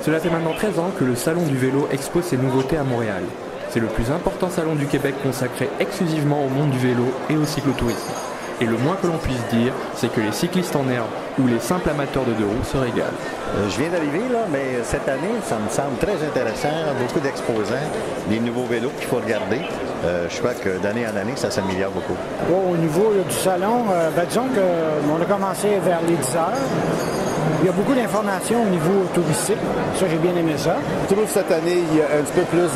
Cela fait maintenant 13 ans que le Salon du vélo expose ses nouveautés à Montréal. C'est le plus important salon du Québec consacré exclusivement au monde du vélo et au cyclotourisme. Et le moins que l'on puisse dire, c'est que les cyclistes en herbe ou les simples amateurs de deux roues se régalent. Je viens d'arriver là, mais cette année, ça me semble très intéressant. Beaucoup d'exposants, des nouveaux vélos qu'il faut regarder. Je crois que d'année en année, ça s'améliore beaucoup. Au niveau là, du salon, disons qu'on a commencé vers les 10 heures. Il y a beaucoup d'informations au niveau touristique. Ça, j'ai bien aimé ça. Je trouve que cette année, il y a un petit peu plus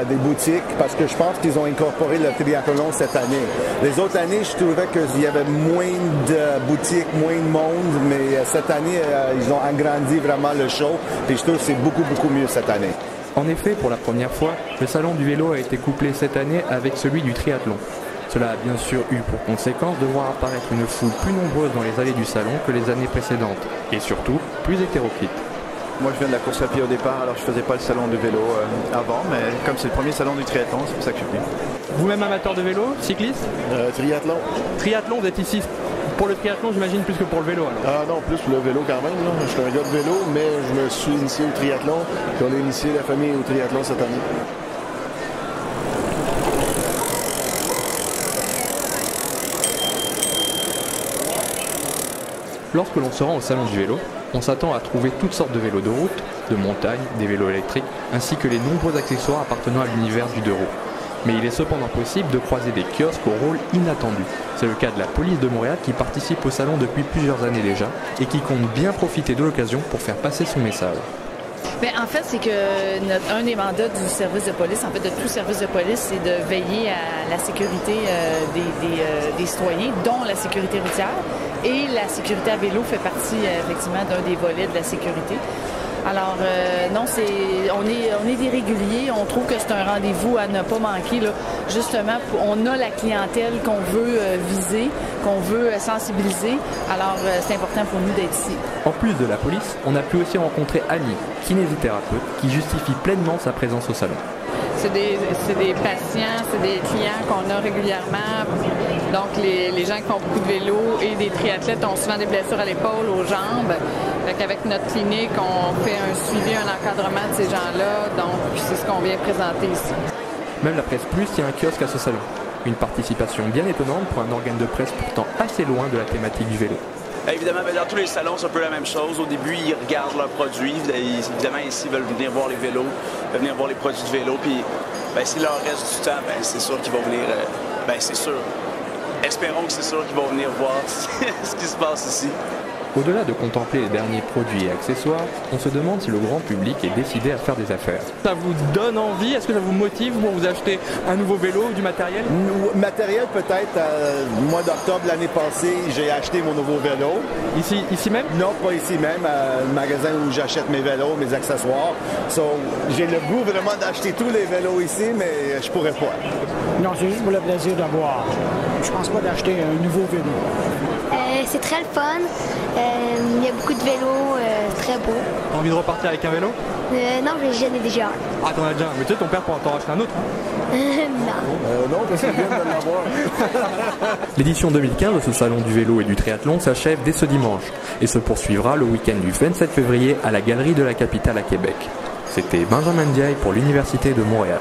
des boutiques parce que je pense qu'ils ont incorporé le triathlon cette année. Les autres années, je trouvais qu'il y avait moins de boutiques, moins de monde, mais cette année, ils ont agrandi vraiment le show. Et je trouve que c'est beaucoup, beaucoup mieux cette année. En effet, pour la première fois, le salon du vélo a été couplé cette année avec celui du triathlon. Cela a bien sûr eu pour conséquence de voir apparaître une foule plus nombreuse dans les allées du salon que les années précédentes, et surtout plus hétéroclite. Moi je viens de la course à pied au départ, alors je faisais pas le salon du vélo avant, mais comme c'est le premier salon du triathlon, c'est pour ça que je suis venu. Vous-même amateur de vélo, cycliste? Triathlon. Triathlon, vous êtes ici pour le triathlon, j'imagine, plus que pour le vélo alors? Ah non, plus pour le vélo quand même. Là. Je suis un gars de vélo, mais je me suis initié au triathlon, puis on a initié la famille au triathlon cette année. Lorsque l'on se rend au salon du vélo, on s'attend à trouver toutes sortes de vélos de route, de montagne, des vélos électriques, ainsi que les nombreux accessoires appartenant à l'univers du deux roues. Mais il est cependant possible de croiser des kiosques au rôle inattendu. C'est le cas de la police de Montréal qui participe au salon depuis plusieurs années déjà et qui compte bien profiter de l'occasion pour faire passer son message. Bien, en fait, c'est que un des mandats du service de police, en fait de tout service de police, c'est de veiller à la sécurité des citoyens, dont la sécurité routière. Et la sécurité à vélo fait partie effectivement d'un des volets de la sécurité. Alors non, on est des réguliers, on trouve que c'est un rendez-vous à ne pas manquer. Là. Justement, on a la clientèle qu'on veut viser, qu'on veut sensibiliser. Alors c'est important pour nous d'être ici. En plus de la police, on a pu aussi rencontrer Annie, kinésithérapeute, qui justifie pleinement sa présence au salon. C'est des patients, c'est des clients qu'on a régulièrement. Donc, les gens qui font beaucoup de vélo et des triathlètes ont souvent des blessures à l'épaule, aux jambes. Avec notre clinique, on fait un suivi, un encadrement de ces gens-là. Donc, c'est ce qu'on vient présenter ici. Même la Presse Plus tient un kiosque à ce salon. Une participation bien étonnante pour un organe de presse pourtant assez loin de la thématique du vélo. Évidemment, dans tous les salons, c'est un peu la même chose. Au début, ils regardent leurs produits. Évidemment, ici, ils veulent venir voir les vélos, venir voir les produits de vélo. Puis, s'il leur reste du temps, c'est sûr qu'ils vont venir. C'est sûr. Espérons que c'est sûr qu'ils vont venir voir ce qui se passe ici. Au-delà de contempler les derniers produits et accessoires, on se demande si le grand public est décidé à faire des affaires. Ça vous donne envie? Est-ce que ça vous motive pour vous acheter un nouveau vélo ou du matériel? Matériel peut-être. Le mois d'octobre l'année passée, j'ai acheté mon nouveau vélo. Ici même? Non, pas ici même. Le magasin où j'achète mes vélos, mes accessoires. J'ai le goût vraiment d'acheter tous les vélos ici, mais je pourrais pas. Non, c'est juste pour le plaisir de voir. Je pense pas d'acheter un nouveau vélo. C'est très le fun. Il y a beaucoup de vélos, très beaux. T'as envie de repartir avec un vélo? Non, j'en ai déjà un. Ah, t'en as déjà un. Mais tu sais, ton père pourra t'en racheter un autre. Hein? Non. Non, parce qu'il vient de l'avoir. L'édition 2015 de ce salon du vélo et du triathlon s'achève dès ce dimanche et se poursuivra le week-end du 27 février à la Galerie de la Capitale à Québec. C'était Benjamin Diaye pour l'Université de Montréal.